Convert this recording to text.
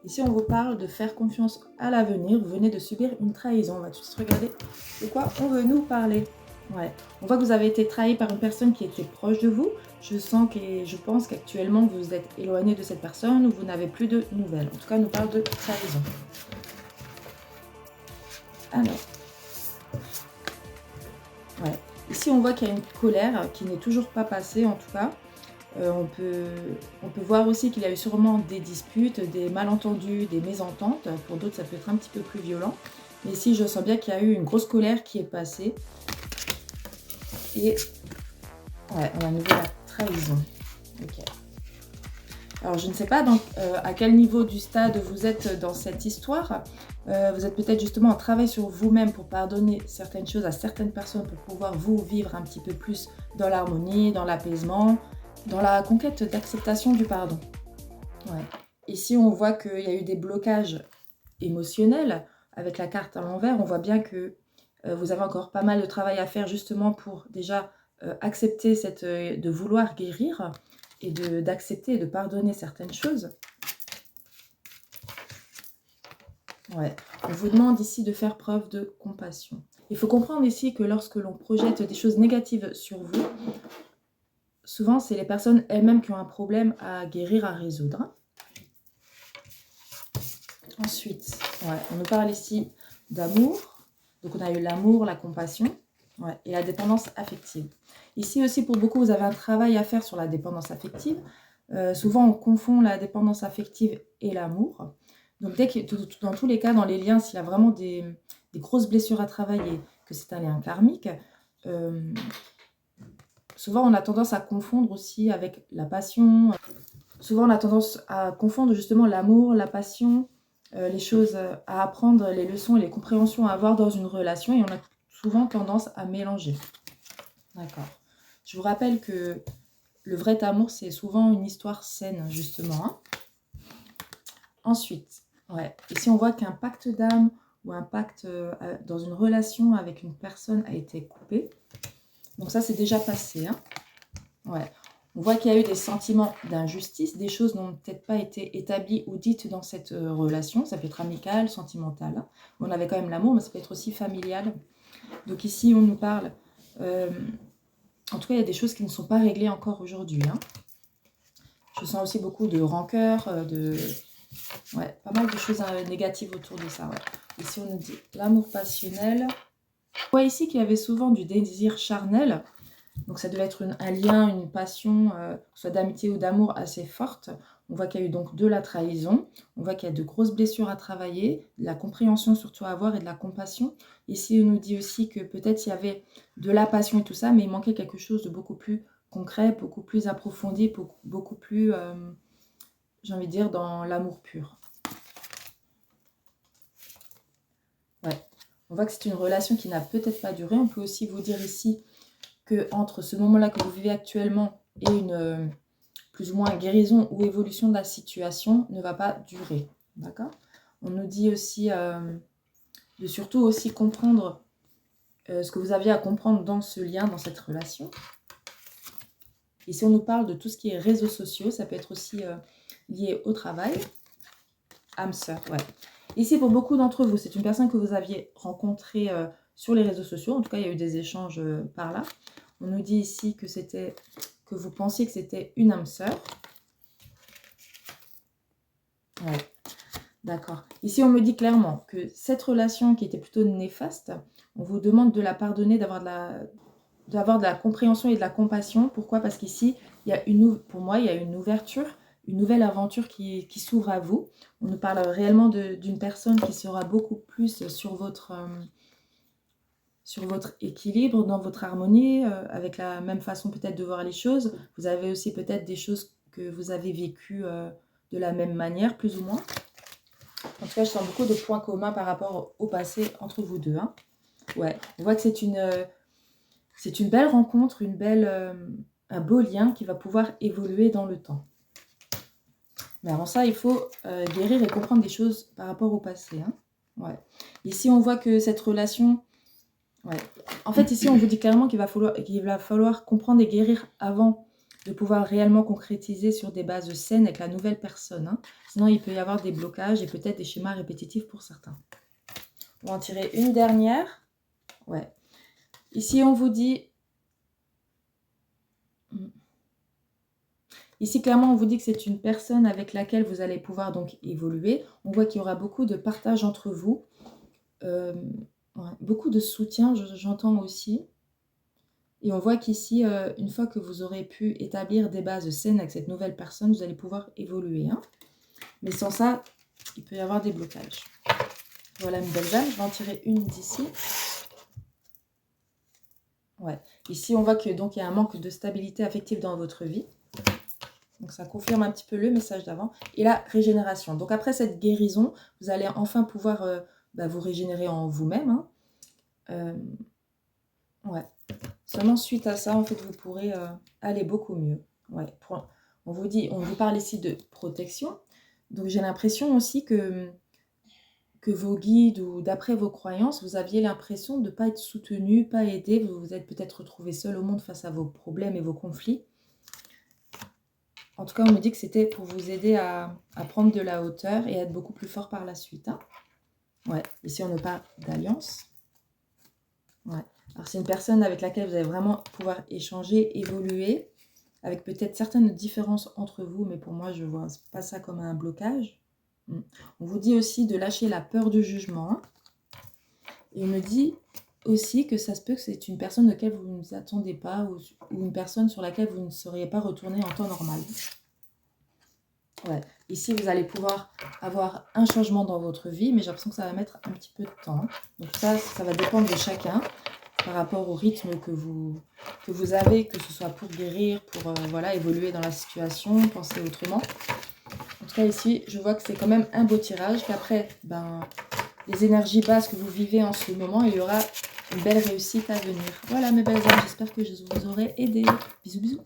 Ici, on vous parle de faire confiance à l'avenir. Vous venez de subir une trahison. On va tout de suite regarder de quoi on veut nous parler. Ouais. On voit que vous avez été trahi par une personne qui était proche de vous. Je pense qu'actuellement, vous êtes éloigné de cette personne ou vous n'avez plus de nouvelles. En tout cas, on nous parle de trahison. Alors. Ouais. Ici, on voit qu'il y a une colère qui n'est toujours pas passée, en tout cas. On peut voir aussi qu'il y a eu sûrement des disputes, des malentendus, des mésententes. Pour d'autres, ça peut être un petit peu plus violent. Mais ici, je sens bien qu'il y a eu une grosse colère qui est passée. Et ouais, on a à nouveau la trahison. Ok. Alors, je ne sais pas à quel niveau du stade vous êtes dans cette histoire. Vous êtes peut-être justement en travail sur vous-même pour pardonner certaines choses à certaines personnes pour pouvoir vous vivre un petit peu plus dans l'harmonie, dans l'apaisement, dans la conquête d'acceptation du pardon. Ouais. Ici, on voit qu'il y a eu des blocages émotionnels. Avec la carte à l'envers, on voit bien que vous avez encore pas mal de travail à faire justement pour déjà accepter de vouloir guérir et d'accepter et de pardonner certaines choses. Ouais. On vous demande ici de faire preuve de compassion. Il faut comprendre ici que lorsque l'on projette des choses négatives sur vous, souvent, c'est les personnes elles-mêmes qui ont un problème à guérir, à résoudre. Ensuite, ouais, on nous parle ici d'amour. Donc, on a eu l'amour, la compassion et la dépendance affective. Ici aussi, pour beaucoup, vous avez un travail à faire sur la dépendance affective. Souvent, on confond la dépendance affective et l'amour. Donc, dans tous les cas, dans les liens, s'il y a vraiment des grosses blessures à travailler, que c'est un lien karmique, souvent, on a tendance à confondre aussi avec la passion. Souvent, on a tendance à confondre justement l'amour, la passion, les choses à apprendre, les leçons et les compréhensions à avoir dans une relation. Et on a souvent tendance à mélanger. D'accord. Je vous rappelle que le vrai amour, c'est souvent une histoire saine, justement. Hein. Ensuite, ouais, ici, on voit qu'un pacte d'âme ou un pacte dans une relation avec une personne a été coupé. Donc ça, c'est déjà passé. Hein. Ouais. On voit qu'il y a eu des sentiments d'injustice, des choses n'ont peut-être pas été établies ou dites dans cette relation. Ça peut être amical, sentimental. Hein. On avait quand même l'amour, mais ça peut être aussi familial. Donc ici, on nous parle... en tout cas, il y a des choses qui ne sont pas réglées encore aujourd'hui. Hein. Je sens aussi beaucoup de rancœur, ouais, pas mal de choses négatives autour de ça. Ouais. Ici, on nous dit l'amour passionnel. On voit ici qu'il y avait souvent du désir charnel. Donc ça devait être un lien, une passion, soit d'amitié ou d'amour assez forte. On voit qu'il y a eu donc de la trahison, on voit qu'il y a de grosses blessures à travailler, de la compréhension surtout à avoir et de la compassion. Ici, on nous dit aussi que peut-être il y avait de la passion et tout ça, mais il manquait quelque chose de beaucoup plus concret, beaucoup plus approfondi, beaucoup plus, j'ai envie de dire, dans l'amour pur. Ouais. On voit que c'est une relation qui n'a peut-être pas duré. On peut aussi vous dire ici que entre ce moment-là que vous vivez actuellement et une plus ou moins guérison ou évolution de la situation ne va pas durer. D'accord? On nous dit aussi de surtout aussi comprendre ce que vous aviez à comprendre dans ce lien, dans cette relation. Ici, on nous parle de tout ce qui est réseaux sociaux. Ça peut être aussi lié au travail. Âme sœur, ouais. Ici, pour beaucoup d'entre vous, c'est une personne que vous aviez rencontrée sur les réseaux sociaux. En tout cas, il y a eu des échanges par là. On nous dit ici que vous pensiez que c'était une âme sœur. Ouais, d'accord. Ici, on me dit clairement que cette relation qui était plutôt néfaste, on vous demande de la pardonner, d'avoir de la compréhension et de la compassion. Pourquoi? Parce qu'ici, pour moi, il y a une ouverture, une nouvelle aventure qui s'ouvre à vous. On nous parle réellement d'une personne qui sera beaucoup plus sur votre équilibre, dans votre harmonie, avec la même façon peut-être de voir les choses. Vous avez aussi peut-être des choses que vous avez vécues de la même manière, plus ou moins. En tout cas, je sens beaucoup de points communs par rapport au passé entre vous deux. Hein. Ouais, on voit que c'est une belle rencontre, un beau lien qui va pouvoir évoluer dans le temps. Mais avant ça, il faut guérir et comprendre des choses par rapport au passé. Hein. Ouais. Ici, on voit que cette relation... Ouais. En fait, ici, on vous dit clairement qu'il va falloir comprendre et guérir avant de pouvoir réellement concrétiser sur des bases saines avec la nouvelle personne. Hein. Sinon, il peut y avoir des blocages et peut-être des schémas répétitifs pour certains. On va en tirer une dernière. Ouais. Ici, on vous dit... Ici, clairement, on vous dit que c'est une personne avec laquelle vous allez pouvoir donc évoluer. On voit qu'il y aura beaucoup de partage entre vous. Ouais, beaucoup de soutien, j'entends aussi. Et on voit qu'ici, une fois que vous aurez pu établir des bases saines avec cette nouvelle personne, vous allez pouvoir évoluer. Hein. Mais sans ça, il peut y avoir des blocages. Voilà une belle dame. Je vais en tirer une d'ici. Ouais. Ici, on voit que donc il y a un manque de stabilité affective dans votre vie. Donc, ça confirme un petit peu le message d'avant. Et la régénération. Donc, après cette guérison, vous allez enfin pouvoir vous régénérer en vous-même. Hein. Ouais. Seulement suite à ça, en fait, vous pourrez aller beaucoup mieux. Ouais. On vous parle ici de protection. Donc, j'ai l'impression aussi que vos guides ou d'après vos croyances, vous aviez l'impression de ne pas être soutenu, pas aidé. Vous vous êtes peut-être retrouvé seul au monde face à vos problèmes et vos conflits. En tout cas, on me dit que c'était pour vous aider à prendre de la hauteur et à être beaucoup plus fort par la suite. Hein. Ouais, ici on ne parle d'alliance. Ouais. Alors c'est une personne avec laquelle vous allez vraiment pouvoir échanger, évoluer, avec peut-être certaines différences entre vous, mais pour moi, je ne vois pas ça comme un blocage. On vous dit aussi de lâcher la peur du jugement. Hein. Et on me dit aussi que ça se peut que c'est une personne de laquelle vous ne vous attendez pas ou une personne sur laquelle vous ne seriez pas retourné en temps normal. Ouais. Ici, vous allez pouvoir avoir un changement dans votre vie, mais j'ai l'impression que ça va mettre un petit peu de temps. Donc ça va dépendre de chacun par rapport au rythme que vous avez, que ce soit pour guérir, pour évoluer dans la situation, penser autrement. En tout cas, ici, je vois que c'est quand même un beau tirage, qu'après, les énergies basses que vous vivez en ce moment, il y aura une belle réussite à venir. Voilà mes belles âmes, j'espère que je vous aurai aidé. Bisous, bisous.